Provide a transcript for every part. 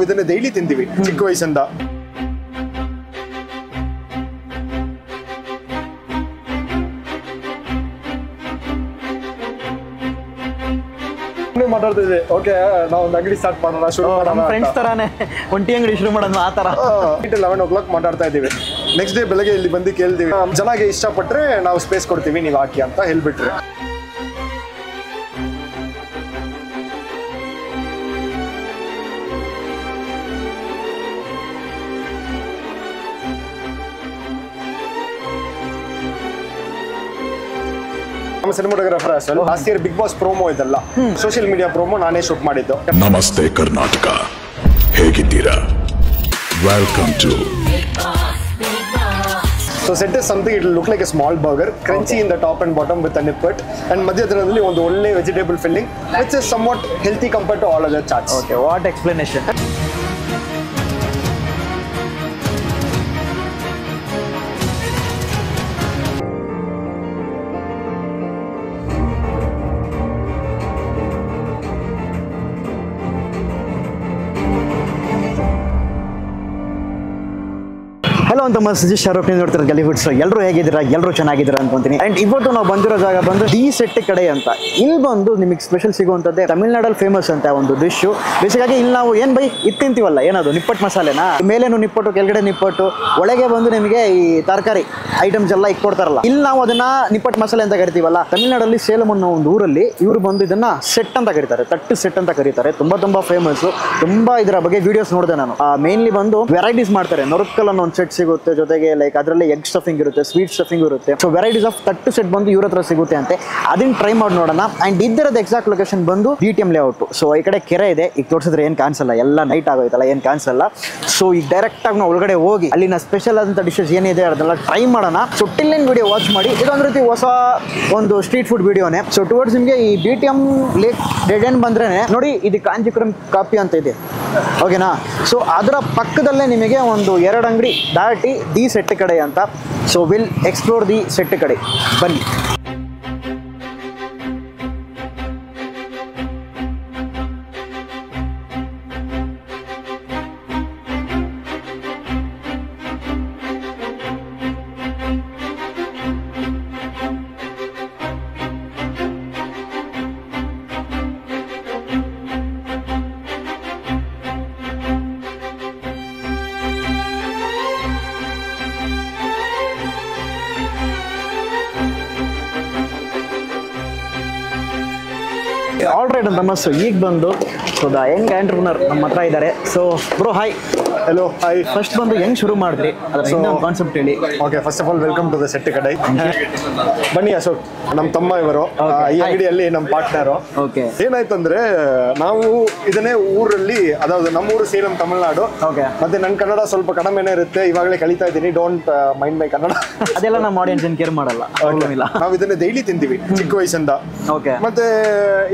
ಇದನ್ನ ಡೈಲಿ ತಿಂತೀವಿ ಚಿಕ್ಕ ವಯಸ್ಸಿಂದ. ಮಾತಾಡ್ತಿದ್ವಿ, ಓಕೆ ನಾವು ಒಂದು ಅಂಗಡಿ ಸ್ಟಾರ್ಟ್ ಮಾಡೋಣ, ಶುರು ಮಾಡೋಣ. ಫ್ರೆಂಡ್ಸ್ ತರಾನೇ ಒಂಟಿ ಅಂಗಡಿ ಶುರು ಮಾಡೋಣ ಆ ತರ. 11 o'clock ಮಾತಾಡ್ತಾ ಇದೀವಿ. ನೆಕ್ಸ್ಟ್ ಡೇ ಬೆಳಗ್ಗೆ ಇಲ್ಲಿ ಬಂದು ಕೇಳ್ತೀವಿ, ಚೆನ್ನಾಗಿ ಇಷ್ಟಪಟ್ರೆ ನಾವು ಸ್ಪೇಸ್ ಕೊಡ್ತೀವಿ, ನೀವು ಹಾಕಿ ಅಂತ ಹೇಳ್ಬಿಟ್ರಿ. ನಮ್ಮ ಸಿನಿಮಾಟೋಗ್ರಾಫರ್ ಅಸಲ್ last year Bigg Boss promo ಇದೆಲ್ಲ ಸೋಷಿಯಲ್ ಮೀಡಿಯಾ ಪ್ರೋಮೋ ನಾನೇ ಶೂಟ್ ಮಾಡಿದ್ದು. ನಮಸ್ತೆ ಕರ್ನಾಟಕ, ಹೇಗಿದ್ದೀರಾ? Welcome to. So set is something, it will look like a small burger, crunchy in the top and bottom with a nipple, and ಮಧ್ಯದಲ್ಲಿ ಒಂದು ಒಳ್ಳೆ vegetable filling which is somewhat healthy compared to all other chaats. Okay, what explanation? Hello ಅಂತ ಸಜೀಶ್ ಶಾರುಖ್ ನೋಡ್ತಾರೆ ಗಾಲಿವುಡ್ಸ್. ಎಲ್ಲರೂ ಹೇಗಿದ್ದೀರಾ? ಎಲ್ಲರೂ ಚೆನ್ನಾಗಿದ್ದೀರಾ ಅನ್ಕೊಂತೀನಿ. ಅಂಡ್ ಇವತ್ತು ನಾವು ಬಂದಿರೋ ಜಾಗ ಬಂದು ದಿ ಸೆಟ್ ಕಡೆ ಅಂತ. ಇಲ್ಲಿ ಬಂದು ನಿಮಗೆ ಸ್ಪೆಷಲ್ ಸಿಗುವಂಥದ್ದೇ ತಮಿಳ್ನಾಡಲ್ಲಿ ಫೇಮಸ್ ಅಂತ ಒಂದು ಡಿಶ್. ಬೇಸಿಗಾಗಿ ಇಲ್ಲಿ ನಾವು ಏನು ಬೈ ತಿಂತೀವಲ್ಲ, ಏನದು ನಿಪ್ಪಟ್ಟು ಮಸಾಲೆನಾ, ಮೇಲೇನು ನಿಪ್ಪಟ್ಟು ಕೆಳಗಡೆ ನಿಪ್ಪಟ್ಟು, ಒಳಗೆ ಬಂದು ನಿಮಗೆ ಈ ತರಕಾರಿ ಐಟಮ್ಸ್ ಎಲ್ಲ ಇಟ್ಕೊಡ್ತಾರಲ್ಲ, ಇಲ್ಲಿ ನಾವು ಅದನ್ನ ನಿಪ್ಪಟ್ಟು ಮಸಾಲೆ ಅಂತ ಕರಿತೀವಲ್ಲ. ತಮಿಳ್ನಾಡಲ್ಲಿ ಸೇಲಂ ಅನ್ನೋ ಒಂದು ಊರಲ್ಲಿ ಇವರು ಬಂದು ಇದನ್ನ ಸೆಟ್ ಅಂತ ಕರೀತಾರೆ, ತಟ್ಟು ಸೆಟ್ ಅಂತ ಕರೀತಾರೆ. ತುಂಬಾ ಫೇಮಸ್. ತುಂಬಾ ಇದರ ಬಗ್ಗೆ ವಿಡಿಯೋಸ್ ನೋಡಿದೆ ನಾನು. ಮೇನ್ಲಿ ಬಂದು ವೆರೈಟೀಸ್ ಮಾಡ್ತಾರೆ. ನೊರಕ್ಕಲ್ ಅನ್ನೋ ಒಂದು ಸೆಟ್ ಸಿಗುತ್ತೆ, ಜೊತೆಗೆ ಲೈಕ್ ಅದರಲ್ಲಿ ಎಗ್ ಸ್ಟಫಿಂಗ್ ಇರುತ್ತೆ, ಸ್ವೀಟ್ ಸ್ಟಫಿಂಗ್ ಇರುತ್ತೆ. ಸೊ ವೆರೈಟೀಸ್ ಆಫ್ ತಟ್ಟು ಸೆಟ್ ಬಂದು ಇವ್ರ ಹತ್ರ ಸಿಗುತ್ತೆ ಅಂತೆ. ಅದನ್ನ ಟ್ರೈ ಮಾಡಿ ನೋಡೋಣ. ಅಂಡ್ ಇದರದ ಎಕ್ಸಾಕ್ಟ್ ಲೊಕೇಶನ್ ಬಂದು BTM ಲೇಔಟ್. ಸೊ ಈ ಕಡೆ ಕೆರೆ ಇದೆ, ಈಗ ತೋರಿಸಿದ್ರೆ ಏನ್ ಕಾಣಿಸಲ್ಲ, ಎಲ್ಲ ನೈಟ್ ಆಗೋಯ್ತಲ್ಲ, ಏನ್ ಕಾಣಿಸಲ್ಲ. ಸೊ ಈಗ ಡೈರೆಕ್ಟ್ ಆಗಿ ನಾವು ಒಳಗಡೆ ಹೋಗಿ ಅಲ್ಲಿನ ಸ್ಪೆಷಲ್ ಆದಂತ ಡಿಶಸ್ ಏನಿದೆ ಅದನ್ನೆಲ್ಲ ಟ್ರೈ ಮಾಡೋಣ. ಸೊ ಟಿಲ್ ಇನ್ ವಿಡಿಯೋ ವಾಚ್ ಮಾಡಿ. ಇದೊಂದು ರೀತಿ ಹೊಸ ಒಂದು ಸ್ಟ್ರೀಟ್ ಫುಡ್ ವಿಡಿಯೋನೇ. ಸೊ ಟುವರ್ಡ್ಸ್ ನಿಮಗೆ ಈ BTM ಲೇಕ್ ಡೆಡ್ ಎಂಡ್ ಬಂದ್ರೇನೆ ನೋಡಿ, ಇದು ಕಾಂಚೀಪುರಂ ಕಾಫಿ ಅಂತ ಇದೆ, ಓಕೆನಾ. ಸೊ ಅದರ ಪಕ್ಕದಲ್ಲೇ ನಿಮಗೆ ಒಂದು 2 ಅಂಗಡಿ ದಾಟಿ ದಿ ಸೆಟ್ ಕಡೆ ಅಂತ. So will explore the set ಕಡೆ, ಬನ್ನಿ. ಆಲ್ ರೈಟ್ ಅಂತ ಮಸ್ತ್. ಈಗ ಬಂದು ಸೊ ದ ಯಂಗ್ ಎಂಟರ್ಪ್ರನರ್ ನಮ್ಮ ಹತ್ರ ಇದ್ದಾರೆ. So bro hi. Hello hi. First ಬಂದು ಹೆಂಗ್ ಶುರು ಮಾಡಿದ್ರಿ, ಅದರ ಕಾನ್ಸೆಪ್ಟ್ ಹೇಳಿ. Okay, first of all welcome to the set ಕಡೆ. ಬನ್ನಿ ಅಶೋಕ್, ನಮ್ಮ ತಮ್ಮ ಇವರು, ಈ ಅಂಗಡಿಯಲ್ಲಿ ನಮ್ಮ ಪಾರ್ಟ್ನರು. ಓಕೆ, ಏನಾಯ್ತಂದ್ರೆ ನಾವು ಇದನ್ನೇ ಊರಲ್ಲಿ, ಅದಾவது ನಮ್ಮೂರು ಸೇಲಂ ತಮಿಳ್ನಾಡು. ಓಕೆ, ಮತ್ತೆ ನನ್ನ ಕನ್ನಡ ಸ್ವಲ್ಪ ಕಡಿಮೆನೇ ಇರುತ್ತೆ, ಇವಾಗಲೇ ಕಲಿತಾ ಇದ್ದೀನಿ, ಡೋಂಟ್ ಮೈಂಡ್ ಮೈ ಕನ್ನಡ. ಅದೆಲ್ಲ ನಮ್ಮ ಆಡಿಯನ್ಸ್ ಏನು ಕೇರ್ ಮಾಡಲ್ಲ, ಇಲ್ಲ. ನಾವು ಇದನ್ನ ಡೈಲಿ ತಿಂತೀವಿ ಚಿಕ್ಕ ವಯಸ್ಸಿಂದ. ಓಕೆ, ಮತ್ತೆ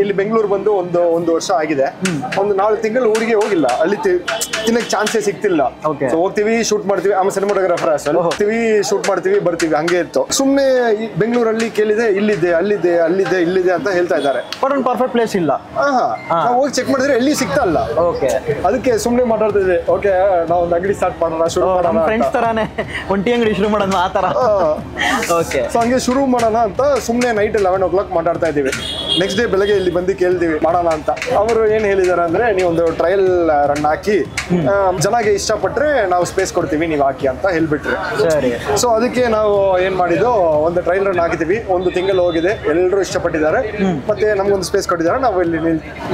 ಇಲ್ಲಿ ಬೆಂಗಳೂರು ಬಂದು ಒಂದು ವರ್ಷ ಆಗಿದೆ. ಒಂದು 4 ತಿಂಗಳು ಊರಿಗೆ ಹೋಗಿಲ್ಲ, ಅಲ್ಲಿ ತಿನ್ನಕ್ಕೆ ಚಾನ್ಸೇ ಸಿಗ್ತಿಲ್ಲ. ಹೋಗ್ತೀವಿ, ಶೂಟ್ ಮಾಡ್ತೀವಿ. ಆಮೇಲೆ ಸಿನಿಮಾಟೋಗ್ರಾಫರ್ ಅಸಲ್ ಹೋಗ್ತೀವಿ, ಶೂಟ್ ಮಾಡ್ತೀವಿ, ಬರ್ತೀವಿ, ಹಂಗೆ ಇತ್ತು. ಸುಮ್ಮನೆ ಬೆಂಗಳೂರಲ್ಲಿ ಕೇಳಿದೆ, ಇಲ್ಲಿದೆ ಅಲ್ಲಿದೆ ಅಲ್ಲಿದೆ ಇಲ್ಲಿದೆ ಅಂತ ಹೇಳ್ತಾ ಇದ್ದಾರೆ. ಬಟ್ ಒಂದು ಪರ್ಫೆಕ್ಟ್ ಪ್ಲೇಸ್ ಇಲ್ಲ. ನಾವು ಹೋಗಿ ಚೆಕ್ ಮಾಡಿದ್ರೆ ಎಲ್ಲಿ ಸಿಗ್ತಾ ಇಲ್ಲ. ಓಕೆ, ಅದಕ್ಕೆ ಸುಮ್ಮನೆ ಮಾತಾಡ್ತಿದ್ವಿ, ಓಕೆ ನಾವು ಒಂದು ಅಂಗಡಿ ಸ್ಟಾರ್ಟ್ ಮಾಡೋಣ, ಶುರು ಮಾಡೋಣ. ಫ್ರೆಂಡ್ಸ್ ತರಾನೇ ಒಂಟಿ ಅಂಗಡಿ ಶುರು ಮಾಡೋಣ ಆ ತರ. ಓಕೆ, ಸೊ ಹಂಗೆ ಶುರು ಮಾಡೋಣ ಅಂತ ಸುಮ್ಮನೆ ನೈಟ್ 11 o'clock ಮಾತಾಡ್ತಾ ಇದ್ದೀವಿ. ನೆಕ್ಸ್ಟ್ ಡೇ ಬೆಳಗ್ಗೆ ಇಲ್ಲಿ ಬಂದು ಕೇಳ್ತೀವಿ ಮಾಡೋಣ ಅಂತ. ಅವರು ಏನ್ ಹೇಳಿದಾರೆ ಅಂದ್ರೆ, ನೀವೊಂದು ಟ್ರಯಲ್ ರನ್ ಹಾಕಿ, ಚೆನ್ನಾಗಿ ಇಷ್ಟಪಟ್ರೆ ನಾವು ಸ್ಪೇಸ್ ಕೊಡ್ತೀವಿ, ನೀವು ಹಾಕಿ ಅಂತ ಹೇಳ್ಬಿಟ್ರಿ. ಸರಿ. ಸೊ ಅದಕ್ಕೆ ನಾವು ಏನ್ ಮಾಡಿದ್ದು, ಒಂದು ಟ್ರಯಲ್ ರನ್ ಹಾಕಿದೀವಿ. 1 ತಿಂಗಳು ಹೋಗಿದೆ, ಎಲ್ಲರೂ ಇಷ್ಟಪಟ್ಟಿದ್ದಾರೆ, ಮತ್ತೆ ನಮ್ಗೊಂದು ಸ್ಪೇಸ್ ಕೊಟ್ಟಿದ್ದಾರೆ, ನಾವು ಇಲ್ಲಿ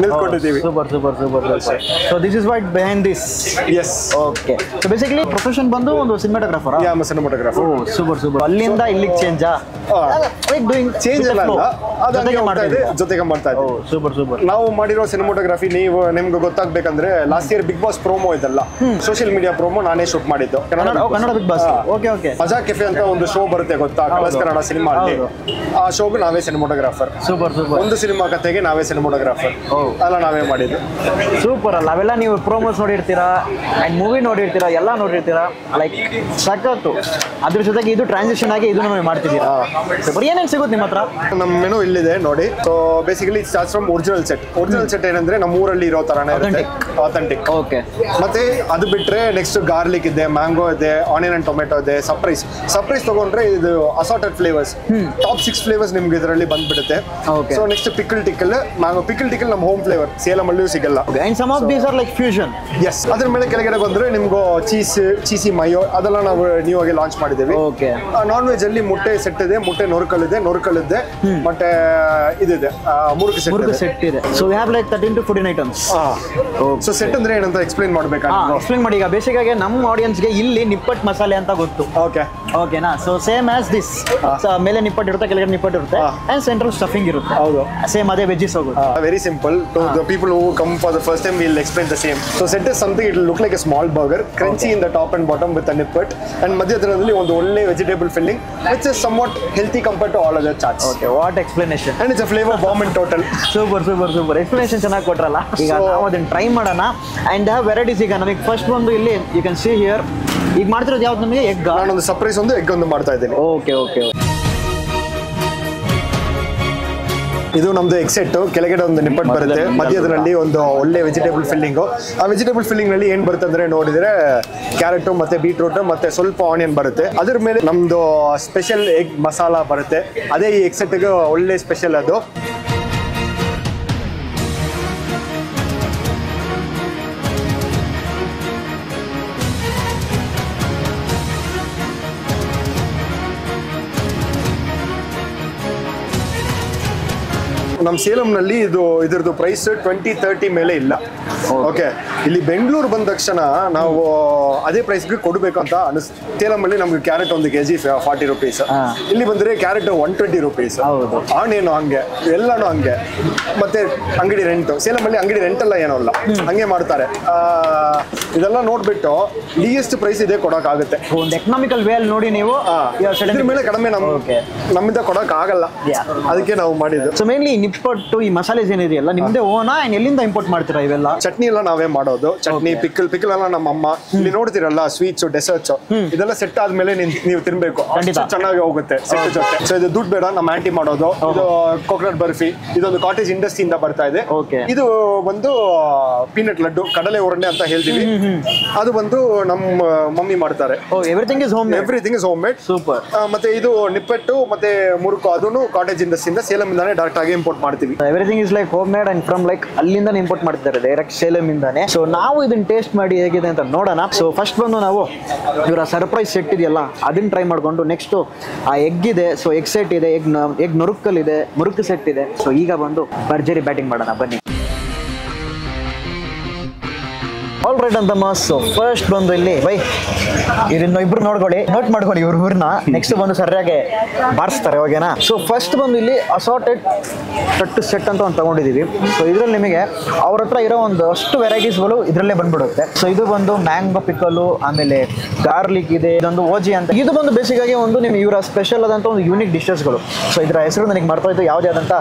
ನಿಲ್ಕೊಂಡಿದ್ದೀವಿ. Super super super super. So this is what behind this. Yes. Okay, so basically profession ಬಂದು ಒಂದು cinematographer. Yeah, cinematographer. Oh super super. ಅಲ್ಲಿಂದ ಇಲ್ಲಿಗೆ ಚೇಂಜಾ? ಚೇಂಜ್ ಇಲ್ಲ, ಜೊತೆಗೆ ಮಾಡ್ತಾ ಇದ್ದೀವಿ. Super super. ನಾವು ಮಾಡಿರೋ ಸಿನಿಮಾಟೋಗ್ರಫಿ ನಿಮ್ಗೆ ಗೊತ್ತಾಗ್ಬೇಕಂದ್ರೆ, last year Bigg Boss promo ಇದೆಲ್ಲ ಸೋಷಿಯಲ್ ಮೀಡಿಯಾ ಪ್ರೋಮೋ ನಾನೇ ಶೂಟ್ ಮಾಡಿದ್ದು. Kannada Bigg Boss. Okay okay. Maja cafe ಅಂತ ಒಂದು ಶೋ ಬರುತ್ತೆ ಗೊತ್ತಾ, ಕಲರ್ಸ್ ಕನ್ನಡ ಸಿನಿಮಾ ಅಲ್ಲಿ. ಆ ಶೋಗೆ ನಾವೇ ಸಿನಿಮಾಟೋಗ್ರಾಫರ್. Super super. ಒಂದು ಸಿನಿಮಾ ಕಥೆಗೆ ನಾವೇ ಸಿನಿಮಾಟೋಗ್ರಾಫರ್. ಅಲ್ಲ ನಾವೇ ಮಾಡಿದ್ದು. ಸೂಪರ್ ಅಲ್ಲ? ಅವೆಲ್ಲ ನೀವು ಪ್ರೋಮೋಸ್ ನೋಡಿರ್ತೀರಾ, ಅಂಡ್ ಮೂವಿ ನೋಡಿರ್ತೀರಾ, ಎಲ್ಲ ನೋಡಿರ್ತೀರಾ, ಲೈಕ್ ಸಖತ್ತು. ಅದ್ರ ಜೊತೆಗೆ ಇದು ಟ್ರಾನ್ಸಿಷನ್ ಆಗಿ ಇದನ್ನು ಮಾಡ್ತಿದ್ದೀರಾ. ಏನೇನು ಸಿಗುತ್ತೆ ನಿಮ್ಮ ಹತ್ರ? ನಮ್ಮ ಮೆನು ಇಲ್ಲಿ ಇಲ್ಲಿದೆ ನೋಡಿ. So basically it starts from original set ಏನಂದ್ರೆ ನಮ್ಮ ಊರಲ್ಲಿ ಇರೋ ತರಾನೇ ಇರುತ್ತೆ, ಅಥೆಂಟಿಕ್. ಓಕೆ. ಮತ್ತೆ ಅದು ಬಿಟ್ರೆ ನೆಕ್ಸ್ಟ್ ಗಾರ್ಲಿಕ್ ಇದೆ, ಮ್ಯಾಂಗೋ ಇದೆ, ಆನಿಯನ್ ಅಂಡ್ ಟೊಮೆಟೊ ಇದೆ, ಸರ್ಪ್ರೈಸ್ ತಗೊಂಡ್ರೆ ಇದು ಅಸಾರ್ಟೆಡ್ ಫ್ಲೇವರ್ಸ್, ಟಾಪ್ 6 ಫ್ಲೇವರ್ಸ್ ನಿಮ್ಗೆ ಇದರಲ್ಲಿ ಬಂದ್ಬಿಡುತ್ತೆ. So next pickle mango pickle ನಮ್ಮ ಹೋಮ್ ಫ್ಲೇವರ್, ಸೇಲಂ ಅಲ್ಲಿಯೂ ಸಿಗಲ್ಲ. And some of these are like fusion. Yes, ಅದ್ರ ಮೇಲೆ ಕೆಳಗಡೆ ಬಂದ್ರೆ ನಿಮ್ಗೆ ಚೀಸಿ ಮಯೋ ಅದೆಲ್ಲ ನಾವು ನೀವಾಗಿ ಲಾಂಚ್ ಮಾಡಿದ್ದೀವಿ. ಓಕೆ. ನಾನ್ ವೆಜ್ ಅಲ್ಲಿ ಮುಟ್ಟೆ ಸೆಟ್ ಇದೆ, ಮುಟ್ಟೆ ನೊರಕಲ್ಲಿದೆ, ಮತ್ತೆ ಇದಿದೆ ಮುರುಕು ಸೆಟ್ ಇದೆ. So we have like 13 to 14 items. So set ಅಂದ್ರೆ ಏನಂತ ಎಕ್ಸ್ಪ್ಲೈನ್ ಮಾಡ್ಬೇಕಾ? ಎಕ್ಸ್ಪ್ಲೈನ್ ಮಾಡಿ. ಈಗ ಬೇಸಿಕ್ಕಾಗಿ ನಮ್ಮ ಆಡಿಯನ್ಸ್ಗೆ ಇಲ್ಲಿ ನಿಪ್ಪಟ್ಟು ಮಸಾಲೆ ಅಂತ ಗೊತ್ತು. ಓಕೆನಾ? ಸೊ ಸೇಮ್ ಆಸ್ ದಿಸ್, ಮೇಲೆ ನಿಪ್ಪಟ್ಟು ಇರುತ್ತೆ, ಕೆಳಗಡೆ ನಿಪ್ಪಟ್ಟು ಇರುತ್ತೆ, ಅಂಡ್ ಸೆಂಟ್ರಲ್ ಸ್ಟಫಿಂಗ್ ಇರುತ್ತೆ. ಹೌದು, ಸೇಮ್ ಅದೇ ವೆಜ್ಜಿಸ್ ಹೋಗುತ್ತೆ. Very simple. To the people who come for the first time will explain the same. So set is something, it look like a small burger, crunchy in the top and bottom with a nippat, and ಮಧ್ಯದಲ್ಲಿ ಒಂದು ಒಳ್ಳೆ vegetable filling which is somewhat healthy compared to all other charts. Okay, what explanation. And it's a flavor bomb in total. Super explanation ಚೆನ್ನಾಗಿ ಕೊಟ್ರಲ್ಲ. ಈಗ ನಾವು ಅದನ್ನ try ಮಾಡೋಣ. And varieties ಈಗ ನಮಗೆ ಫಸ್ಟ್ ಒಂದು ಇಲ್ಲಿ ಯು ಕ್ಯಾನ್ ಸಿ ಹಿಯರ್. ಈಗ ಮಾಡ್ತಿರೋದು ಯಾವ್ದು ನಮಗೆ? ಎಗ್. ನಾನೊಂದು ಸರ್ಪ್ರೈಸ್ ಒಂದು ಎಗ್ ಒಂದು ಮಾಡ್ತಾ ಇದ್ದೀನಿ. ಓಕೆ. ಇದು ನಮ್ದು ಎಗ್ ಸೆಟ್. ಕೆಳಗಡೆ ಒಂದು ನಿಪ್ಪಟ್ಟು ಬರುತ್ತೆ, ಮಧ್ಯದಲ್ಲಿ ಒಂದು ಒಳ್ಳೆ ವೆಜಿಟೇಬಲ್ ಫಿಲ್ಲಿಂಗು. ಆ ವೆಜಿಟೇಬಲ್ ಫಿಲ್ಲಿಂಗ್ ನಲ್ಲಿ ಏನ್ ಬರುತ್ತೆ ಅಂದ್ರೆ ನೋಡಿದ್ರೆ ಕ್ಯಾರೆಟ್ ಮತ್ತೆ ಬೀಟ್ರೂಟ್ ಮತ್ತೆ ಸ್ವಲ್ಪ ಆನಿಯನ್ ಬರುತ್ತೆ. ಅದ್ರ ಮೇಲೆ ನಮ್ದು ಸ್ಪೆಷಲ್ ಎಗ್ ಮಸಾಲಾ ಬರುತ್ತೆ. ಅದೇ ಈ ಎಗ್ ಸೆಟ್ಗೆ ಒಳ್ಳೆ ಸ್ಪೆಷಲ್ ಅದು. ನಮ್ಮ ಸೇಲಂನಲ್ಲಿ ಇದ್ರದ್ದು ಪ್ರೈಸ್ 20-30 ಮೇಲೆ ಇಲ್ಲ. ಓಕೆ, ಇಲ್ಲಿ ಬೆಂಗಳೂರು ಬಂದ ತಕ್ಷಣ ನಾವು ಅದೇ ಪ್ರೈಸ್ಗೆ ಕೊಡಬೇಕು ಅಂತ ಸೇಲಂನಲ್ಲಿ ನಮ್ಗೆ ಕ್ಯಾರೆಟ್ 1 kg 40 rupees. ಇಲ್ಲಿ ಬಂದ್ರೆ ಕ್ಯಾರೆಟ್ 120 rupees. ಆನಿಯನ್ ಹಂಗೆ, ಎಲ್ಲಾನು ಹಂಗೆ. ಮತ್ತೆ ಅಂಗಡಿ ರೆಂಟ್, ಸೇಲಂನಲ್ಲಿ ಅಂಗಡಿ ರೆಂಟ್ ಎಲ್ಲ ಏನೋ ಅಲ್ಲ, ಹಂಗೆ ಮಾಡ್ತಾರೆ. ಇದೆಲ್ಲ ನೋಡ್ಬಿಟ್ಟು ಲೀಯೆಸ್ಟ್ ಪ್ರೈಸ್ ಇದೆ ಕೊಡೋಕ್ಕಾಗುತ್ತೆ. ಒಂದು ಎಕನಾಮಿಕಲ್ ವೇ ಅಲ್ಲಿ ನೋಡಿ ನೀವು ಇದ್ರ ಮೇಲೆ ಕಡಿಮೆ ನಮ್ಮಿಂದ ಕೊಡೋಕ್ ಆಗಲ್ಲ, ಅದಕ್ಕೆ ನಾವು ಮಾಡಿದ್ದು. ಸೊ ಮೇನ್ಲಿ ನಿಪ್ಪಟ್ಟು ಈ ಮಸಾಲೆಸ್ ಏನಿದೆಯಲ್ಲ ನಿಮ್ದೇ ಓನಾ, ಎಲ್ಲಿಂದ ಇಂಪೋರ್ಟ್ ಮಾಡ್ತೀರಾ ಇವೆಲ್ಲ? ಚಟ್ನಿ ಎಲ್ಲ ನಾವೇ ಮಾಡೋದು. ಚಟ್ನಿ ಪಿಕಲ್ ಎಲ್ಲ ನಮ್ಮ ಅಮ್ಮ. ಇಲ್ಲಿ ನೋಡ್ತಿರಲ್ಲ ಸ್ವೀಟ್ಸ್, ಡೆಸರ್ಟ್ಸ್, ಇದೆಲ್ಲ ಸೆಟ್ ಆದ್ಮೇಲೆ ನೀವು ತಿನ್ಬೇಕು, ಚೆನ್ನಾಗಿ ಹೋಗುತ್ತೆ ಸೆಟ್ ಜೊತೆ. ಸೊ ಇದು ದುಡ್ಡು ಬೇಡ, ನಮ್ಮ ಆಂಟಿ ಮಾಡೋದು. ಇದು ಕೋಕೋನಟ್ ಬರ್ಫಿ, ಇದೊಂದು ಕಾಟೇಜ್ ಇಂಡಸ್ಟ್ರಿಯಿಂದ ಬರ್ತಾ ಇದೆ. ಇದು ಒಂದು ಪೀನಟ್ ಲಡ್ಡು, ಕಡಲೆ ಉರುಂಡೆ ಅಂತ ಹೇಳ್ತೀವಿ, ಅದು ಬಂದು ನಮ್ಮ ಮಮ್ಮಿ ಮಾಡ್ತಾರೆ. Everything is home made. Super. ಮತ್ತೆ ಇದು ನಿಪ್ಪಟ್ಟು ಮತ್ತೆ ಮುರುಕು, ಅದನ್ನು ಕಾಟೇಜ್ ಇಂಡಸ್ಟ್ರಿಯಿಂದ ಸೇಲಂ ಇಂದಾನೆ ಡೈರೆಕ್ಟ್ ಆಗಿ ಇಂಪೋರ್ಟ್ ಮಾಡ್ತೀವಿ. Everything is like home made and from like ಅಲ್ಲಿಂದ ಇಂಪೋರ್ಟ್ ಮಾಡ್ತಾರೆ ಡೈರೆಕ್ಟ್ ಸೇಲಂ ಇಂದಾನೆ. ಸೊ ನಾವು ಇದನ್ನ ಟೇಸ್ಟ್ ಮಾಡಿ ಹೇಗಿದೆ ಅಂತ ನೋಡೋಣ. ಸೊ ಫಸ್ಟ್ ಬಂದು ನಾವು ಇವರ ಸರ್ಪ್ರೈಸ್ ಸೆಟ್ ಇದೆಯಲ್ಲ ಅದನ್ನ ಟ್ರೈ ಮಾಡ್ಕೊಂಡು, ನೆಕ್ಸ್ಟ್ ಆ ಎಗ್ ಇದೆ, ಸೊ ಎಗ್ ಸೆಟ್ ಇದೆ, ಎಗ್ ನೊರುಕಲ್ ಇದೆ, ಮುರುಕು ಸೆಟ್ ಇದೆ. ಸೊ ಈಗ ಬಂದು ಭರ್ಜರಿ ಬ್ಯಾಟಿಂಗ್ ಮಾಡೋಣ ಬನ್ನಿ. ಆಲ್ ರೈಟ್ ಅಂತಮ್ಮ. ಸೊ ಫಸ್ಟ್ ಬಂದು ಇಲ್ಲಿ ಬೈ ಇದನ್ನ ಇಬ್ರು ನೋಟ್ ಮಾಡ್ಕೊಳ್ಳಿ ಇವ್ರನ್ನ. ನೆಕ್ಸ್ಟ್ ಬಂದು ಸರಿಯಾಗಿ ಬಾರಿಸ್ತಾರೆ, ಓಕೆನಾ? ಸೊ ಫಸ್ಟ್ ಬಂದು ಇಲ್ಲಿ ಅಸಾರ್ಟೆಡ್ ತಟ್ಟು ಸೆಟ್ ಅಂತ ಒಂದು ತಗೊಂಡಿದೀವಿ. ಸೊ ಇದ್ರಲ್ಲಿ ನಿಮಗೆ ಅವ್ರ ಹತ್ರ ಇರೋ ಒಂದು ಅಷ್ಟು ವೆರೈಟೀಸ್ಗಳು ಇದರಲ್ಲೇ ಬಂದ್ಬಿಡುತ್ತೆ. ಸೊ ಇದು ಬಂದು ಮ್ಯಾಂಗೋ ಪಿಕಲು, ಆಮೇಲೆ ಗಾರ್ಲಿಕ್ ಇದೆ, ಇದೊಂದು ಓಜಿ ಅಂತ. ಇದು ಬಂದು ಬೇಸಿಕ್ಕಾಗಿ ಒಂದು ನಿಮ್ಗೆ ಇವರ ಸ್ಪೆಷಲ್ ಆದಂಥ ಒಂದು ಯೂನಿಕ್ ಡಿಶಸ್ಗಳು. ಸೊ ಇದರ ಹೆಸರು ನನಗೆ ಮಾಡ್ತಾ ಇತ್ತು, ಯಾವುದೇ ಆದಂಥ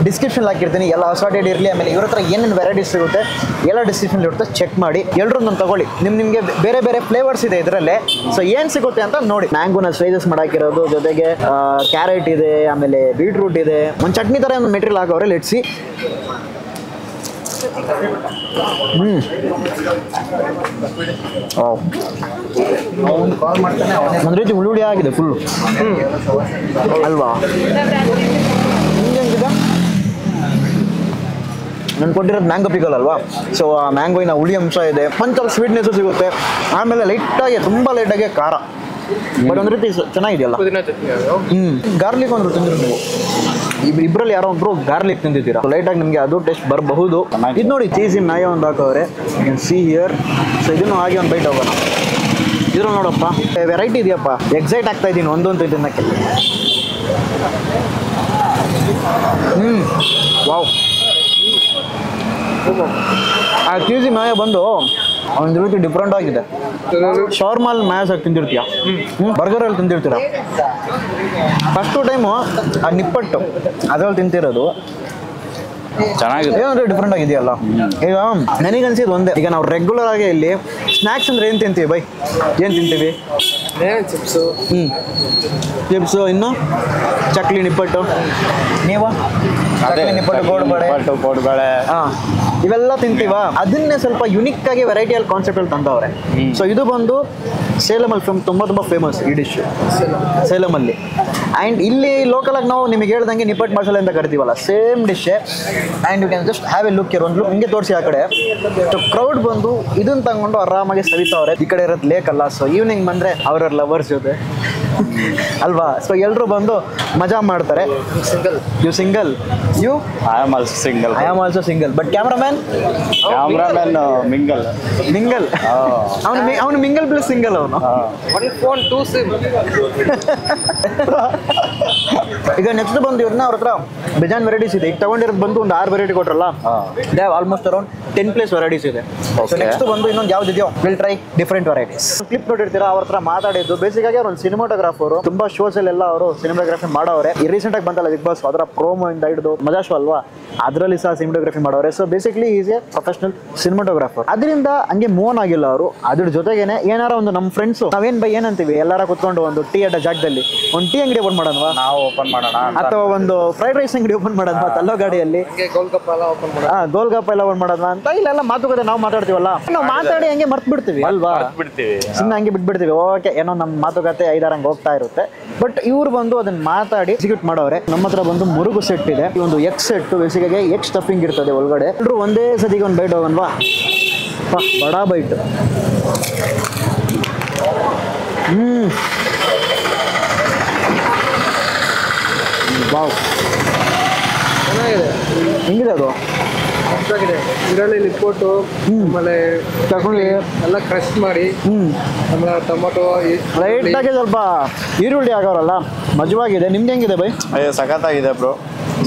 ಡಿಸ್ಕ್ರಿಪ್ಷನ್ ಹಾಕಿರ್ತೀನಿ. ಎಲ್ಲ ಅಸಾರ್ಟೆಡ್ ಇರಲಿ, ಆಮೇಲೆ ಇವ್ರ ಹತ್ರ ಏನೇನು ವೆರೈಟೀಸ್ ಸಿಗುತ್ತೆ ಎಲ್ಲ ಡಿಸ್ಕ್ರಿಪ್ಷನ್ ಇರುತ್ತೆ, ಚೆಕ್ ಮಾಡಿ. ಎಲ್ಲರೂ ನಾನು ತಗೊಳ್ಳಿ. ನಿಮಗೆ ಬೇರೆ ಬೇರೆ ಫ್ಲೇವರ್ಸ್ ಇದೆ ಇದರಲ್ಲೇ. ಸೊ ಏನ್ ಸಿಗುತ್ತೆ ಅಂತ ನೋಡಿ. ಮ್ಯಾಂಗೋನ ಸ್ಲೈಸಸ್ ಮಾಡಾಕಿರೋದು, ಜೊತೆಗೆ ಕ್ಯಾರೆಟ್ ಇದೆ, ಆಮೇಲೆ ಬೀಟ್ರೂಟ್ ಇದೆ, ಒಂದು ಚಟ್ನಿ ತರ ಒಂದು ಮೆಟೀರಿಯಲ್ ಹಾಕೋರೆ. ಲೆಟ್ಸಿ. ಒಂದ್ ರೀತಿ ಉಳ್ಳುಳ್ಳಿ ಆಗಿದೆ ಫುಲ್ ಅಲ್ವಾ? ನಾನು ಕೊಟ್ಟಿರೋದು ಮ್ಯಾಂಗೋ ಪಿಕಲ್ ಅಲ್ವಾ? ಸೊ ಆ ಮ್ಯಾಂಗೋಯಿನ ಹುಳಿ ಅಂಶ ಇದೆ, ಒಂಥರ ಸ್ವೀಟ್ನೆಸ್ಸು ಸಿಗುತ್ತೆ, ಆಮೇಲೆ ಲೈಟಾಗಿ ತುಂಬ ಲೈಟಾಗಿ ಖಾರ, ಬಟ್ ಒಂದು ರೀತಿ ಚೆನ್ನಾಗಿದೆಯಲ್ಲ. ಗಾರ್ಲಿಕ್ ಒಂದು ತಿಂದಿರೋ ನೀವು ಇಬ್ಬರಲ್ಲಿ ಯಾರೋ ಒಬ್ರು ಗಾರ್ಲಿಕ್ ತಿಂದಿದ್ದೀರಾ, ಲೈಟಾಗಿ ನಿಮಗೆ ಅದು ಟೇಸ್ಟ್ ಬರಬಹುದು. ಇದು ನೋಡಿ ಚೀಸಿ ಮ್ಯಾಯೋ ಒಂದು ಹಾಕೋರೆ, ಸಿ ಹಿಯರ್. ಸೊ ಇದನ್ನು ಹಾಗೆ ಒಂದು ಬೈಟ್ ಹೋಗೋಣ. ಇದ್ರು ನೋಡಪ್ಪ ವೆರೈಟಿ ಇದೆಯಪ್ಪ, ಎಕ್ಸೈಟ್ ಆಗ್ತಾ ಇದ್ದೀನಿ ಒಂದೊಂದು ತಿನ್ನಕ್ಕೆ. ವಾವ್. ಆ ಚೀಸಿ ಮ್ಯಾಯೋ ಬಂದು ಒಂದು ರೀತಿ ಡಿಫ್ರೆಂಟ್ ಆಗಿದೆ. ಶಾರ್ಮಾಲ್ ಮ್ಯಾಸ್ ಆಗಿ ತಿಂದಿರ್ತೀಯ, ಬರ್ಗರಲ್ಲಿ ತಿಂದಿರ್ತೀರ. ಫಸ್ಟು ಟೈಮು ಆ ನಿಪ್ಪಟ್ಟು ಅದ್ರಲ್ಲಿ ತಿಂತಿರೋದು ಚೆನ್ನಾಗಿದೆ, ಏನಂದ್ರೆ ಡಿಫ್ರೆಂಟ್ ಆಗಿದೆಯಲ್ಲ. ಈಗ ನನಗನ್ಸಿದ್ದು ಒಂದೇ, ಈಗ ನಾವು ರೆಗ್ಯುಲರ್ ಆಗಿ ಇಲ್ಲಿ ಸ್ನ್ಯಾಕ್ಸ್ ಅಂದ್ರೆ ಏನು ತಿಂತೀವಿ ಬೈ? ಏನು ತಿಂತೀವಿ? ಚಿಪ್ಸು ಚಿಪ್ಸು, ಇನ್ನು ಚಕ್ಲಿ, ನಿಪ್ಪಟ್ಟು. ನೀವು ಚಕ್ಲಿ, ನಿಪ್ಪಟ್ಟು, ಕೋಡ್ಬಳೆ ಹಾಂ, ಇವೆಲ್ಲ ತಿಂತೀವ. ಅದನ್ನೇ ಸ್ವಲ್ಪ ಯುನಿಕ್ ಆಗಿ ವೆರೈಟಿಯಲ್ಲಿ ಕಾನ್ಸೆಪ್ಟಲ್ಲಿ ತಂದವ್ರೆ. ಸೊ ಇದು ಬಂದು ಸೇಲಮಲ್ಲಿ ತುಂಬ ಫೇಮಸ್ ಈ ಡಿಶ್ ಸೇಲಮಲ್ಲಿ. ಆ್ಯಂಡ್ ಇಲ್ಲಿ ಲೋಕಲಾಗಿ ನಾವು ನಿಮಗೆ ಹೇಳ್ದಂಗೆ ನಿಪ್ಪಟ್ಟು ಮಸಾಲೆ ಅಂತ ಕರಿತೀವಲ್ಲ, ಸೇಮ್ ಡಿಶ್ಶೇ. And you can just have a look ಇರೋ ಒಂದು ಲುಕ್ ಹಿಂಗೆ ತೋರಿಸಿ ಆ ಕಡೆ. ಸೊ ಕ್ರೌಡ್ ಬಂದು ಇದನ್ನು ತಗೊಂಡು ಆರಾಮಾಗಿ ಸವಿತಾವ್ರೆ. ಈ ಕಡೆ ಇರೋದು ಲೇಕ್ ಅಲ್ಲ, ಸೊ ಈವ್ನಿಂಗ್ ಬಂದರೆ ಅವ್ರವ್ರ ಲವರ್ಸ್ ಜೊತೆ ಅಲ್ವಾ, ಸೊ ಎಲ್ಲರೂ ಬಂದು ಮಜಾ ಮಾಡ್ತಾರೆ. You single? You? I am also single. I am also single. But cameraman mingle. Mingle ಅವನು ಮಿಂಗಲ್ ಪ್ಲಸ್ ಸಿಂಗಲ್. ಅವನು ಫೋನ್ 2 ಸಿಮ್. ಈಗ ನೆಕ್ಸ್ಟ್ ಬಂದು ಇವ್ರನ್ನ ಅವ್ರ ಹತ್ರ ಬೇಜಾನ್ ವೆರೈಟೀಸ್ ಇದೆ. ಈಗ ತಗೊಂಡಿರೋದು ಬಂದು ಒಂದು 6 ವೆರೈಟಿ ಕೊಟ್ರಲ್ಲ, they have almost around 10+ varieties ಇದೆ. ಸೊ ನೆಕ್ಸ್ಟ್ ಬಂದು ಇನ್ನೊಂದು ಯಾವ್ದಿದೆಯೋ will try different varieties. Clip ನೋಡಿರ್ತೀರಾ, ಅವ್ರ ಹತ್ರ ಮಾತಾಡಿದ್ದು ಬೇಸಿಕ್ ಆಗಿ ಅವ್ರು ಒಂದು ಸಿನಿಮಾಟೋಗ್ರಾಫರು. ತುಂಬಾ ಶೋಸ್ ಎಲ್ಲ ಅವರು ಸಿನಿಮಾಟೋಗ್ರಫಿ ಮಾಡೋರೆ. ರೀಸೆಂಟ್ ಆಗಿ ಬಂತಲ್ಲ ಬಿಗ್ ಬಾಸ್, ಅದರ ಪ್ರೋಮೋ ಇಂದ ಹಿಡಿದು ಮಜಾ ಶೋ ಅಲ್ವಾ, ಅದರಲ್ಲಿ ಸಹ ಸಿನಿಮಾಟೋಗ್ರಫಿ ಮಾಡೋರೆ. So basically is A professional cinematographer. ಅದರಿಂದ ಹಂಗೆ ಮೂವ್ ಆಗಿಲ್ಲ ಅವರು. ಅದ್ರ ಜೊತೆಗೇನೆ ಏನಾರ ಒಂದು ನಮ್ಮ ಫ್ರೆಂಡ್ಸ್ ನಾವೇನ್ ಬೈ ಏನಂತೀವಿ, ಎಲ್ಲಾರ ಕುತ್ಕೊಂಡು ಒಂದು ಟೀ ಅಡ್ಡ ಜಾಗದಲ್ಲಿ ಒಂದು ಟೀ ಅಂಗಡಿ ಓಪನ್ ಮಾಡೋಣ, ನಾವು ಓಪನ್ ಮಾಡೋಣ, ಅಥವಾ ಒಂದು ಫ್ರೈಡ್ ರೈಸ್ ಅಂಗಡಿ ಓಪನ್ ಮಾಡೋಣ ತಲ್ಲೋ ಗಾಡಿಯಲ್ಲಿ, ಗೋಲ್ಗಪ್ಪ ಎಲ್ಲ ಓಪನ್ ಮಾಡೋಣ ಅಂತ ಇಲ್ಲೆಲ್ಲ ಮಾತುಕತೆ ನಾವು ಮಾತಾಡ್ತೀವಲ್ಲ, ನಾವು ಮಾತಾಡಿ ಹಂಗೆ ಮರ್ತು ಬಿಡ್ತೀವಿ ಅಲ್ವಾ, ಸುಮ್ಮನೆ ಹಂಗೆ ಬಿಟ್ಬಿಡ್ತೀವಿ. ಓಕೆ, ಏನೋ ನಮ್ಮ ಮಾತುಕತೆ 5-6 ಹಂಗೆ ಹೋಗ್ತಾ ಇರುತ್ತೆ. ಬಟ್ ಇವ್ರು ಬಂದು ಅದನ್ನ ಮಾತಾಡಿ ಎಕ್ಸಿಕ್ಯೂಟ್ ಮಾಡೋರೆ. ನಮ್ಮ ಹತ್ರ ಬಂದು ಮುರುಗು ಸೆಟ್ ಇದೆ. ಈ ಒಂದು ಎಗ್ ಸೆಟ್ ಬೇಸಿಗೆ ಎಗ್ ಸ್ಟಫಿಂಗ್ ಇರ್ತದೆ ಒಳಗಡೆ. ಎಲ್ಲರೂ ಒಂದೇ ಸತಿಗೆ ಒಂದು ಬೈಟ್ ಹೋಗನ್ವಾ, ಬಡಾ ಬೈಟ್. ವಾವ್, ಚೆನ್ನಾಗಿದೆ. ಹೆಂಗಿದೆ ಅದು? ಮಸ್ತಾಗಿದೆ. ಇದರಲ್ಲಿ ನಿಪ್ಪಟ್ಟು ಆಮೇಲೆ ತಗೊಂಡು ಎಲ್ಲ ಕ್ರಶ್ ಮಾಡಿ, ಆಮೇಲೆ ಟೊಮೊಟೊ ಲೈಟಾಗಿ ಸ್ವಲ್ಪ ಈರುಳ್ಳಿ ಆಗೋರಲ್ಲ, ಮಜವಾಗಿದೆ. ನಿಮ್ಗೆ ಹೆಂಗಿದೆ ಬೈ? ಸಖತ್ತಾಗಿದೆ ಬ್ರೋ.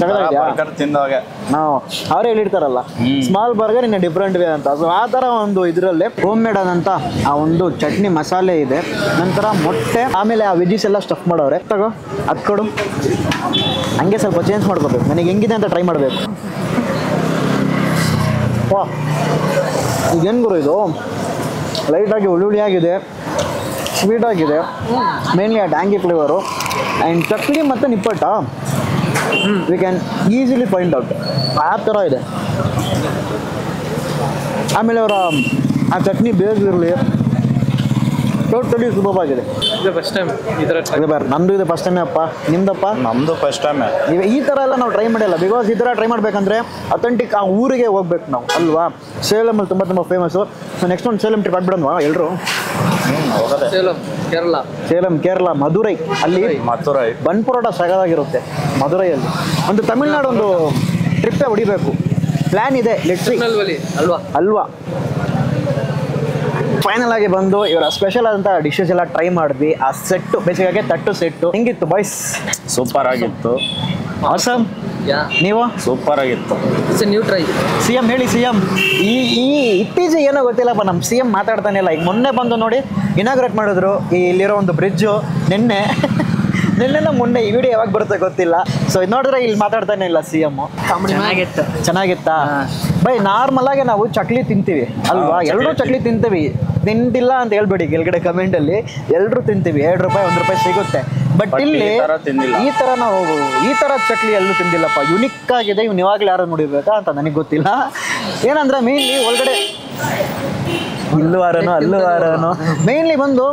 ಬರ್ಗರ್ ತಿಂದವಾಗ ನಾವು ಅವರೇ ಹೇಳಿರ್ತಾರಲ್ಲ, ಸ್ಮಾಲ್ ಬರ್ಗರ್ ಇನ್ನು ಡಿಫ್ರೆಂಟ್ ವೇ ಅಂತ. ಸೊ ಆ ಥರ ಒಂದು ಇದರಲ್ಲೇ ಹೋಮ್ ಮೇಡ್ ಆದಂಥ ಆ ಒಂದು ಚಟ್ನಿ ಮಸಾಲೆ ಇದೆ, ನಂತರ ಮೊಟ್ಟೆ, ಆಮೇಲೆ ಆ ವೆಜ್ಜಿಸ್ ಎಲ್ಲ ಸ್ಟಫ್ ಮಾಡೋರೆ. ತಗೋ ಅದು ಕೊಡು. ಹಂಗೆ ಸ್ವಲ್ಪ ಚೇಂಜ್ ಮಾಡ್ಕೋಬೇಕು, ನನಗೆ ಹೆಂಗಿದೆ ಅಂತ ಟ್ರೈ ಮಾಡಬೇಕು. ವಾ, ಈಗೇನು ಗುರು ಇದು, ಲೈಟಾಗಿ ಹುಳಿ ಆಗಿದೆ, ಸ್ವೀಟ್ ಆಗಿದೆ, ಮೇನ್ಲಿ ಆ ಟ್ಯಾಂಗಿ ಫ್ಲೇವರು. ಆ್ಯಂಡ್ ಚಟ್ನಿ ಮತ್ತು ನಿಪ್ಪಟ್ಟ we can easily find out ಆ ಥರ ಇದೆ. ಆಮೇಲೆ ಅವರ ಆ ಚಟ್ನಿ ಬೇಸಿರಲಿ ಟೋಟಲಿ ಸೂಪರಾಗಿದೆ. ಇದು ಫಸ್ಟ್ ಟೈಮ್ ಈ ಥರ ಅದೇ ಬಾರ್, ನಂದು ಇದು ಫಸ್ಟ್ ಟೈಮೇ ಅಪ್ಪ. ನಿಮ್ದಪ್ಪ? ನಮ್ಮದು ಫಸ್ಟ್ ಟೈಮ್. ಈ ಥರ ಎಲ್ಲ ನಾವು ಟ್ರೈ ಮಾಡಿಲ್ಲ. ಬಿಕಾಸ್ ಈ ಥರ ಟ್ರೈ ಮಾಡಬೇಕಂದ್ರೆ ಅಥೆಂಟಿಕ್ ಆ ಊರಿಗೆ ಹೋಗ್ಬೇಕು ನಾವು ಅಲ್ವಾ. ಸೇಲಮಲ್ಲಿ ತುಂಬ ಫೇಮಸ್ಸು. ಸೊ ನೆಕ್ಸ್ಟ್ ಒಂದು ಸೇಲಂ ಟ್ರಿಪ್ ಆಗ್ಬಿಡೋಣ ಎಲ್ಲರೂ. ಸೇಲಂ, ಕೇರಳ, ಮಧುರೈ. ಅಲ್ಲಿ ಮಥುರೈ ಬನ್ ಪರೋಟ ಸಗದಾಗಿರುತ್ತೆ ಮಧುರೈಯಲ್ಲಿ. ಒಂದು ತಮಿಳ್ನಾಡು ಒಂದು ಟ್ರಿಪ್ಪೇ ಹೊಡಿಬೇಕು ಪ್ಲ್ಯಾನ್ ಇದೆ. ಅಲ್ವಾ. ಫೈನಲ್ ಆಗಿ ಬಂದು ಇವರ ಸ್ಪೆಷಲ್ ಆದಂಥ ಡಿಶಸ್ ಎಲ್ಲ ಟ್ರೈ ಮಾಡಿದ್ವಿ. ಆ ಸೆಟ್ಟು ಬೇಸಿಗೆ ತಟ್ಟು ಸೆಟ್ಟು ಹೆಂಗಿತ್ತು ಬಾಯ್ಸ್? ಸೂಪರ್ ಆಗಿತ್ತು. ಆಸಮ್. ನೀವು? ಸೂಪರ್ ಆಗಿತ್ತು. New try. CM ಹೇಳಿ. CM ಈ ಇತ್ತೀಚೆಗೆ ಏನೋ ಗೊತ್ತಿಲ್ಲಪ್ಪ, ನಮ್ಮ CM ಮಾತಾಡ್ತಾನೆ ಇಲ್ಲ. ಈಗ ಮೊನ್ನೆ ಬಂದು ನೋಡಿ ಇನಾಗ್ರೇಟ್ ಮಾಡಿದ್ರು ಇಲ್ಲಿರೋ ಒಂದು ಬ್ರಿಡ್ಜು. ನಿನ್ನೆ ಮೊನ್ನೆ ಈ ವಿಡಿಯೋ ಯಾವಾಗ ಬರುತ್ತೆ ಗೊತ್ತಿಲ್ಲ. ಸೊ ಇದು ನೋಡಿದ್ರೆ ಇಲ್ಲಿ ಮಾತಾಡ್ತಾನೆ ಇಲ್ಲ CM. ಚೆನ್ನಾಗಿತ್ತಾ ಬೈ? ನಾರ್ಮಲ್ ಆಗಿ ನಾವು ಚಕ್ಲಿ ತಿಂತೀವಿ ಅಲ್ವಾ, ಎಲ್ಲರೂ ಚಕ್ಲಿ ತಿಂತೀವಿ. ತಿಂತಿಲ್ಲ ಅಂತ ಹೇಳ್ಬೇಡಿ ಕೆಳಗಡೆ ಕಮೆಂಟಲ್ಲಿ. ಎಲ್ಲರೂ ತಿಂತೀವಿ, ₹2 ₹1 ಸಿಗುತ್ತೆ. ಬಟ್ ಇಲ್ಲಿ ಈ ಥರ ನಾವು ಈ ಥರ ಚಕ್ಲಿ ಎಲ್ಲೂ ತಿಂದಿಲ್ಲಪ್ಪ. ಯುನಿಕ್ ಆಗಿದೆ. ಇವ್ನು ಯಾವಾಗಲೂ ಯಾರು ನೋಡಿರ್ಬೇಕಾ ಅಂತ ನನಗೆ ಗೊತ್ತಿಲ್ಲ. ಏನಂದ್ರೆ ಮೇನ್ಲಿ ಒಳಗಡೆ ಅಲ್ಲೂ ವಾರನು ಮೇನ್ಲಿ ಬಂದು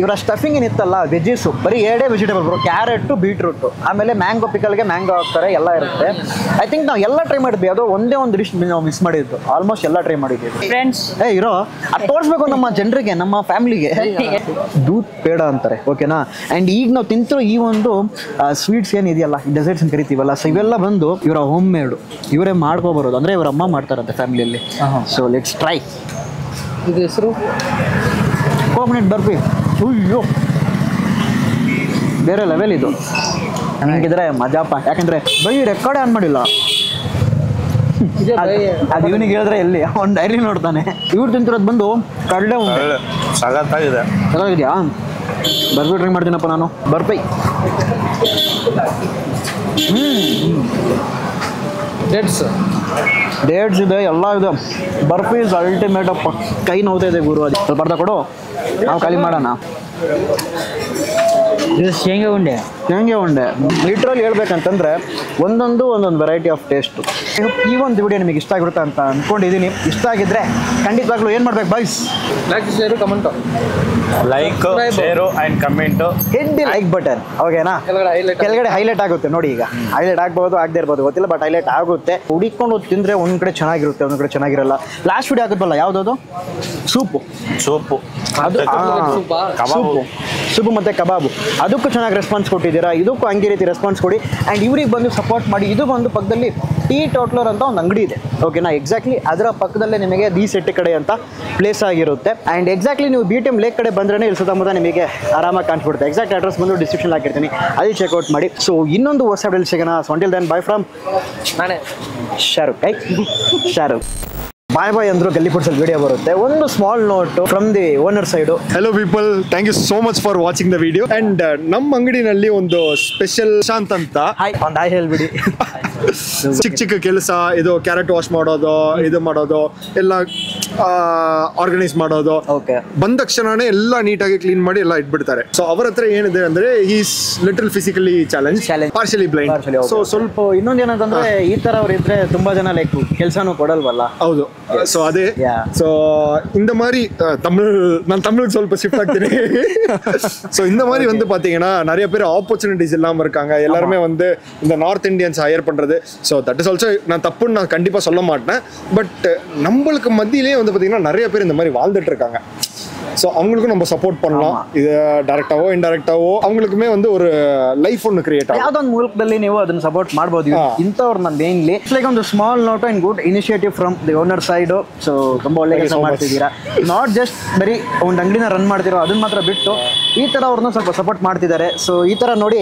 ಇವರ ಸ್ಟಫಿಂಗ್ ಏನಿತ್ತಲ್ಲ, ವೆಜ್ಜೀಸು ಬರೀ 2 ವೆಜಿಟೇಬಲ್ ಬರೋ, ಕ್ಯಾರೆಟು, ಬೀಟ್ರೂಟು, ಆಮೇಲೆ ಮ್ಯಾಂಗೋ ಪಿಕಲ್ಗೆ ಮ್ಯಾಂಗೋ ಹಾಕ್ತಾರೆ, ಎಲ್ಲ ಇರುತ್ತೆ. ಐ ಥಿಂಕ್ ನಾವು ಎಲ್ಲ ಟ್ರೈ ಮಾಡಿದ್ವಿ. ಅದು ಒಂದೇ ಒಂದು ಡಿಶ್ ನಾವು ಮಿಸ್ ಮಾಡಿದ್ದು. ಆಲ್ಮೋಸ್ಟ್ ಎಲ್ಲ ಟ್ರೈ ಮಾಡಿದ್ವಿ ಫ್ರೆಂಡ್ಸ್. ಇರೋ ಅದು ತೋರಿಸ್ಬೇಕು ನಮ್ಮ ಜನರಿಗೆ, ನಮ್ಮ ಫ್ಯಾಮಿಲಿಗೆ. ದೂತ್ ಪೇಡ ಅಂತಾರೆ, ಓಕೆನಾ. ಆ್ಯಂಡ್ ಈಗ ನಾವು ತಿಂತಿರೋ ಈ ಒಂದು ಸ್ವೀಟ್ಸ್ ಏನಿದೆಯಲ್ಲ, ಈ ಡೆಸರ್ಟ್ಸ್ ಅಂತ ಕರಿತೀವಲ್ಲ, ಸೊ ಇವೆಲ್ಲ ಬಂದು ಇವರ ಹೋಮ್ ಮೇಡು, ಇವರೇ ಮಾಡ್ಕೊಬರೋದು. ಅಂದರೆ ಇವರ ಅಮ್ಮ ಮಾಡ್ತಾರಂತೆ ಫ್ಯಾಮಿಲಿಯಲ್ಲಿ. So let's try. ಇದು ಹೆಸರು ಕೋಕೋನಟ್ ಬರ್ಫಿ. ಅಯ್ಯೋ ಬೇರೆ ಲೆವೆಲ್ ಇದು. ಹಂಗಿದ್ರೆ ಮಜಾಪ. ಯಾಕಂದ್ರೆ ಬೈ ರೆಕಾರ್ಡ್ ಆನ್ ಮಾಡಿಲ್ಲ. ಅದು ಇವನಿಗೆ ಹೇಳಿದ್ರೆ ಎಲ್ಲಿ ಅವ್ನು ಡೈರಿ ನೋಡ್ತಾನೆ. ಇವ್ರು ತಿಂತಿರೋದು ಬಂದು ಕಡಲೆ ಉಂಡೆ. ಸಗತ್ತಾಗಿದೆ. ಸಗತ್ತಾಗಿದೆಯಾ? ಬರ್ಫಿ ಟ್ರೈ ಮಾಡ್ತೀನಪ್ಪ ನಾನು. ಬರ್ಫಿ ಡೇಟ್ಸ್ ಇದೆ, ಎಲ್ಲ ಇದೆ. ಬರ್ಫಿ ಇಸ್ ಅಲ್ಟಿಮೇಟ್ ಅಪ್ಪ. ಕೈ ನೋವ್ತಾ ಇದೆ ಗುರು. ಅದು ಸ್ವಲ್ಪ ಅರ್ಧ ಕೊಡು, ನಾವು ಖಾಲಿ ಮಾಡೋಣ. ಇದು ಶೇಂಗಾ ಉಂಡೆ. ಶೇಂಗಾ ಉಂಡೆ ಲಿಟ್ರಲಿ ಹೇಳ್ಬೇಕಂತಂದ್ರೆ ಒಂದೊಂದು ವೆರೈಟಿ ಆಫ್ ಟೇಸ್ಟ್. ಈ ಒಂದು ವಿಡಿಯೋ ನಿಮಗೆ ಇಷ್ಟ ಆಗಿರುತ್ತೆ ಅಂತ ಅನ್ಕೊಂಡಿದ್ದೀನಿ. ಇಷ್ಟ ಆಗಿದ್ರೆ ಖಂಡಿತವಾಗ್ಲೂ ಏನು ಮಾಡ್ಬೇಕು boys? Like share comment like share and comment. Hit the like button. ಓಕೆನಾ? ಕೆಳಗಡೆ ಹೈಲೈಟ್ ಆಗುತ್ತೆ ನೋಡಿ. ಈಗ ಹೈಲೈಟ್ ಆಗ್ಬೋದು ಆಗದೆ ಇರ್ಬೋದು ಗೊತ್ತಿಲ್ಲ, ಬಟ್ ಹೈಲೈಟ್ ಆಗುತ್ತೆ. ಹುಡಿಕೊಂಡು ತಿಂದ್ರೆ ಒಂದ್ ಕಡೆ ಚೆನ್ನಾಗಿರುತ್ತೆ, ಒಂದ್ ಕಡೆ ಚೆನ್ನಾಗಿರಲ್ಲ. ಲಾಸ್ಟ್ ವಿಡಿಯೋ ಆಗುತ್ತಲ್ಲ ಯಾವ್ದು? ಸೂಪು ಅದು ಸೂಪು ಮತ್ತೆ ಕಬಾಬು. ಅದಕ್ಕೂ ಚೆನ್ನಾಗಿ ರೆಸ್ಪಾನ್ಸ್ ಕೊಟ್ಟಿದ್ದೀರಾ. ಇದಕ್ಕೂ ಹಂಗೆ ರೀತಿ ರೆಸ್ಪಾನ್ಸ್ ಕೊಡಿ. ಆ್ಯಂಡ್ ಇವ್ರಿಗೆ ಬಂದು ಸಪೋರ್ಟ್ ಮಾಡಿ. ಇದು ಬಂದು ಪಕ್ಕದಲ್ಲಿ ಟೀ ಟೋಟ್ಲರ್ ಅಂತ ಒಂದು ಅಂಗಡಿ ಇದೆ. ಓಕೆನಾ? ಎಕ್ಸಾಕ್ಟ್ಲಿ ಅದರ ಪಕ್ಕದಲ್ಲೇ ನಿಮಗೆ ದಿ ಸೆಟ್ ಕಡೆ ಅಂತ ಪ್ಲೇಸ್ ಆಗಿರುತ್ತೆ. ಆ್ಯಂಡ್ ಎಕ್ಸಾಕ್ಟ್ಲಿ ನೀವು BTM ಲೇಕ್ ಕಡೆ ಬಂದ್ರೆ ಇಲ್ಲಿ ಸುತ್ತಮುತ್ತ ನಿಮಗೆ ಆರಾಮಾಗಿ ಕಾಣಿಸ್ಬಿಡುತ್ತೆ. ಎಕ್ಸಾಕ್ಟ್ ಅಡ್ರೆಸ್ ಬಂದು ಡಿಸ್ಕ್ರಿಪ್ಷನ್ ಹಾಕಿರ್ತೀನಿ, ಅಲ್ಲಿ ಚೆಕ್ಔಟ್ ಮಾಡಿ. ಸೊ ಇನ್ನೊಂದು ಹೊಸ ವಿಡಿಯೋಲಿ ಸಿಗೋಣ. So until then bye from ನಾನೇ ಶಾರುಖ್. ಶಾರುಖ್ ಬಾಯ್ ಬಾಯ್ ಅಂದ್ರು ಗಲ್ಲಿ ಫುಡ್ಸಲ್ಲಿ ವಿಡಿಯೋ ಬರುತ್ತೆ. ಒಂದು small note from the owner side. Hello people, thank you so much for watching the video. And ನಮ್ಮ ಅಂಗಡಿನಲ್ಲಿ ಒಂದು ಸ್ಪೆಷಲ್ ಶಾಂತ್ ಅಂತ ಹಾಯ್ ಒಂದು ಹಾಯ್ ಹೇಳ್ಬಿಡಿ. ಚಿಕ್ಕ ಕೆಲಸ, ಇದು ಕ್ಯಾರೆಟ್ ವಾಶ್ ಮಾಡೋದು, ಇದು ಮಾಡೋದು ಎಲ್ಲ ಆರ್ಗನೈಸ್ ಮಾಡೋದು. ಓಕೆ. ಬಂದ ತಕ್ಷಣನೇ ಎಲ್ಲ ನೀಟಾಗಿ ಕ್ಲೀನ್ ಮಾಡಿ ಎಲ್ಲ ಇಟ್ಬಿಡ್ತಾರೆ. ಸೊ ಅವ್ರ ಹತ್ರ ಏನಿದೆ ಅಂದ್ರೆ is little physically challenge, partially blind. So ಸ್ವಲ್ಪ ಇನ್ನೊಂದು ಏನಂತಂದ್ರೆ ಈ ತರ ಅವ್ರು ಇದ್ರೆ ತುಂಬಾ ಜನ ಲೈಕ್ ಕೆಲಸನೂ ಕೊಡಲ್ವಲ್ಲ. ಹೌದು. ಸೊ ಅದೇ. ಸೊ இந்த மாதிரி நான் தமிழுக்கு ಸ್ವಲ್ಪ ಶಿಫ್ಟ್ ಆಗ್ತೀನಿ. ஸோ இந்த மாதிரி வந்து பாத்தீங்கன்னா நிறைய பேர் ஆப்பர்ச்சுனிட்டிஸ் இல்லாம இருக்காங்க. எல்லாருமே வந்து இந்த நார்த் இந்தியன்ஸ் ஹையர் பண்றது. ஸோ தட் இஸ் ஆல்சோ நான் தப்புன்னு நான் கண்டிப்பா சொல்ல மாட்டேன். பட் நம்மளுக்கு மத்தியிலே வந்து பாத்தீங்கன்னா நிறைய பேர் இந்த மாதிரி வாழ்ந்துட்டு இருக்காங்க. ஸோ அவங்களுக்கும் நம்ம சப்போர்ட் பண்ணலாம். இது ಡೈರೆಕ್ಟಾವೋ ಇಂಡೈರೆಕ್ಟಾವೋ ಅವங்களுக்குமே வந்து ஒரு ಲೈಫ್ ಒಂದು ಕ್ರಿಯೇಟ್ ಆಗುತ್ತೆ. ಯಾವ್ದೊಂದು ಮೂಲಕದಲ್ಲಿ ನೀವು ಅದನ್ನ ಸಪೋರ್ಟ್ ಮಾಡ್ಬೋದು. ಇಂಥವ್ರನ್ನ ಮೇನ್ಲಿ ಲೈಕ್ ಒಂದು small note and good initiative from the owner side. So ತುಂಬಾ ಒಳ್ಳೆ ಕೆಲಸ ಮಾಡ್ತಿದ್ದೀರಾ. ನಾಟ್ ಜಸ್ಟ್ ಬರೀ ಒಂದು ಅಂಗಡಿನ ರನ್ ಮಾಡ್ತಿರೋ ಅದನ್ನ ಮಾತ್ರ ಬಿಟ್ಟು ಈ ತರ ಅವ್ರನ್ನ ಸ್ವಲ್ಪ ಸಪೋರ್ಟ್ ಮಾಡ್ತಿದ್ದಾರೆ. ಸೊ ಈ ತರ ನೋಡಿ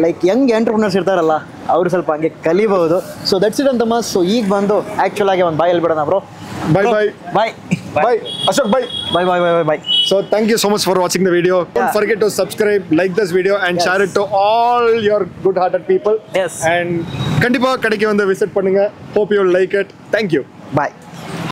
ಲೈಕ್ ಯಂಗ್ ಎಂಟರ್ಪ್ರಿನರ್ಸ್ ಇರ್ತಾರಲ್ಲ, ಅವರು ಸ್ವಲ್ಪ ಹಂಗೆ ಕಲಿಬಹುದು. ಸೊ ದಟ್ಸ್ ಇಟ್ ಅಂತ. ಸೊ ಈಗ ಬಂದು ಆಕ್ಚುಲ್ ಆಗಿ ಒಂದು ಬಾಯ್ ಹೇಳ್ಬಿಡೋಣ bro. Bye bye. Bye. Bye. Ashok, bye. Bye bye bye bye. So thank you so much for watching the video. Don't forget to subscribe, like this video and share it to all your good hearted people. Yes. And kandipa kadike vanda visit pannunga. Hope you will like it. Thank you. Bye.